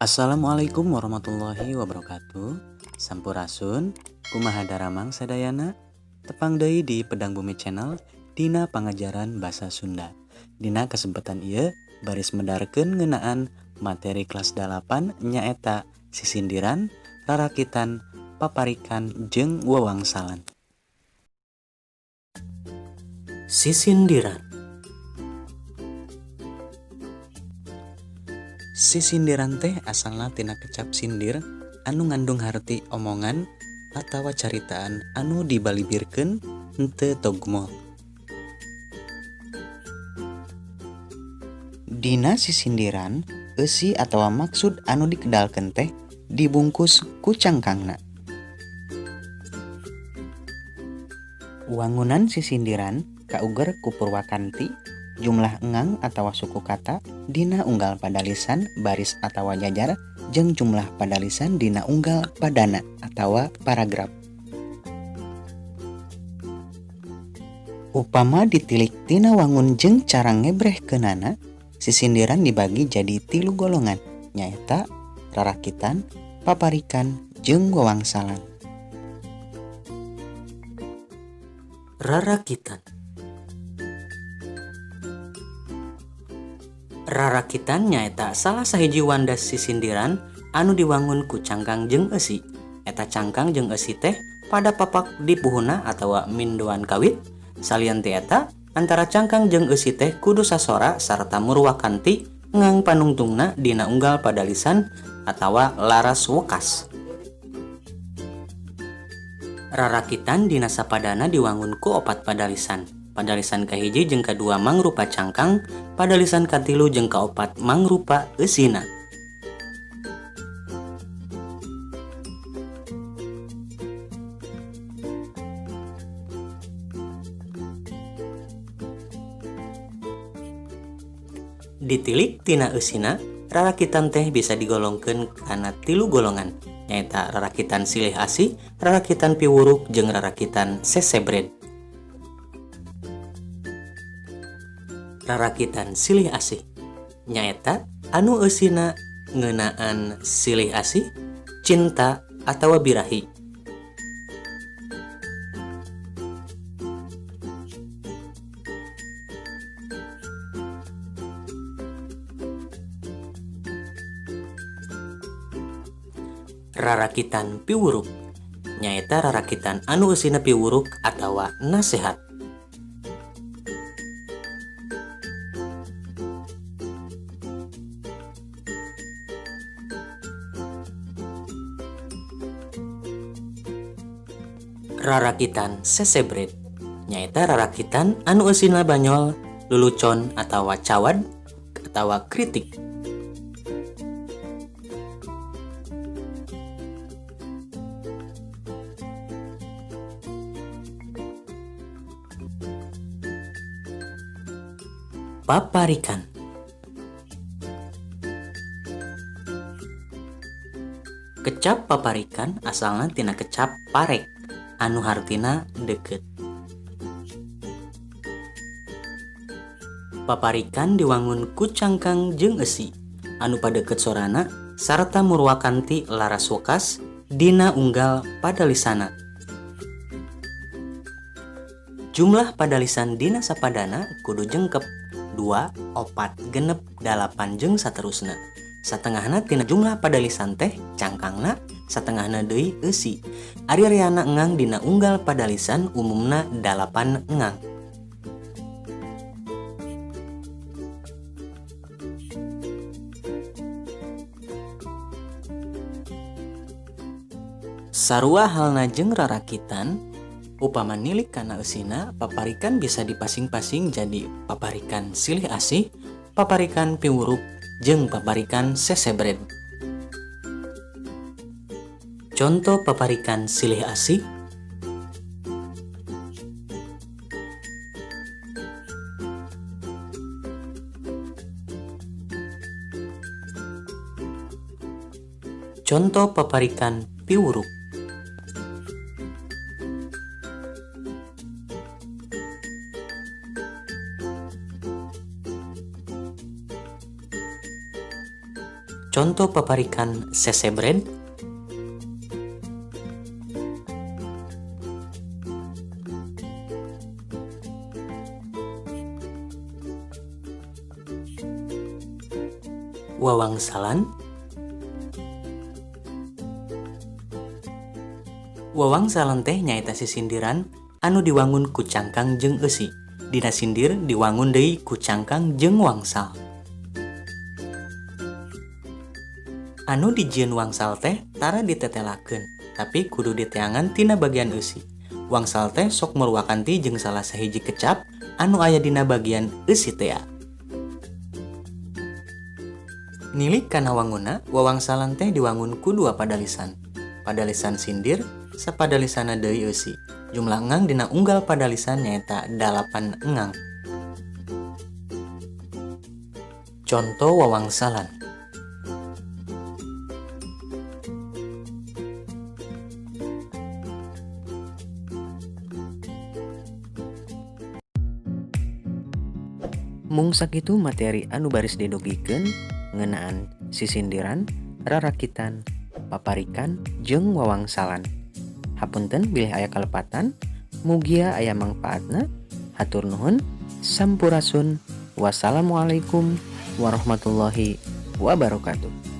Assalamualaikum warahmatullahi wabarakatuh. Sampurasun, kumaha daramang sadayana, tepang deui di Pedang Bumi Channel dina pangajaran basa Sunda. Dina kesempatan ieu baris mendarkeun ngeunaan materi kelas 8 nyaeta sisindiran, rarakitan, paparikan jeung wewangsalan. Sisindiran. Sisindiran teh asalna tina kecap sindir anu ngandung harti omongan atawa caritaan anu dibalibirkeun henteu togmol. Dina sisindiran eusi atawa maksud anu dikedalkeun teh dibungkus ku cangkangna. Wangunan sisindiran kauger ku Purwakanti jumlah engang atawa suku kata dina unggal padalisan baris atawa jajar jeung jumlah padalisan dina unggal padana atawa paragraf. Upama ditilik tina wangun jeung cara ngebrehkeunana, sisindiran dibagi jadi 3 golongan, nyaeta rarakitan, paparikan, jeung wewangsalan. Rarakitan. Rarakitan nyaeta salah sahiji wandas sisindiran anu diwangun ku cangkang jeung eusi. Eta cangkang jeung eusi teh pada papak di puhuna atawa mindoan kawit. Salieun ti eta antara cangkang jeung eusi teh kudu sasora sarta murwakanti ngang panungtungna dina unggal padalisan atawa laras wekas. Rarakitan dina sapadana diwangun ku 4 padalisan. Padalisan kahiji jeung kadua mangrupa cangkang, padalisan katilu jeung kaopat mangrupa eusina. Ditilik tina eusina, rarakitan teh bisa digolongkeun kana 3 golongan, nyaeta rarakitan silih asih, rarakitan piwuruk, jeung rarakitan sesebred. Rarakitan silih asih nyaeta anu eusina ngeunaan silih asih, cinta atawa birahi. Rarakitan piwuruk nyaeta rarakitan anu eusina piwuruk atawa nasehat. Rarakitan sesebred nyaeta rarakitan anu eusina banyol, lulucon atawa cawad atawa kritik. Paparikan. Kecap paparikan asalna tina kecap parek anu hartina deukeut. Paparikan diwangun ku cangkang jeung eusi anu padeukeut sorana sarta murwakanti laras wekas dina unggal padalisana. Jumlah padalisan dina sapadana kudu jengkep 2, 4, 6, 8 jeung saterusna. Satengahna tina jumlah padalisan teh cangkangna, satengahna deui eusi. Ari-ariana engang dina unggal padalisan umumna 8 engang. Sarua halna jeung rarakitan, upama nilik kana eusina, paparikan bisa dipasing-pasing jadi paparikan silih asih, paparikan piwuruk, jeung paparikan sesebred. Contoh paparikan silih asih. Contoh paparikan piwuruk. Contoh paparikan sesebred. Wawangsalan. Wawangsalan teh nyaeta sisindiran anu diwangun ku cangkang jeung eusi. Dina sindir diwangun deui ku cangkang jeung wangsal. Anu dijieun wangsal teh tara ditetelakeun, tapi kudu diteangan tina bagian eusi. Wangsal teh sok meruakan ti jeung salah sahiji kecap anu aya dina bagian eusi teh. Nilik kana wanguna, wawangsalan teh diwangun ku dua padalisan. Padalisan sindir, sapadalisana deui eusi. Jumlah engang dina unggal padalisan nyaeta 8 engang. Contoh wawangsalan. Mung sakitu materi anu baris didogikeun ngeunaan sisindiran, rarakitan, paparikan, jeung wawangsalan. Hapunten bilih aya kalepatan, mugia aya mangpaatna. Hatur nuhun, sampurasun. Wassalamualaikum warahmatullahi wabarakatuh.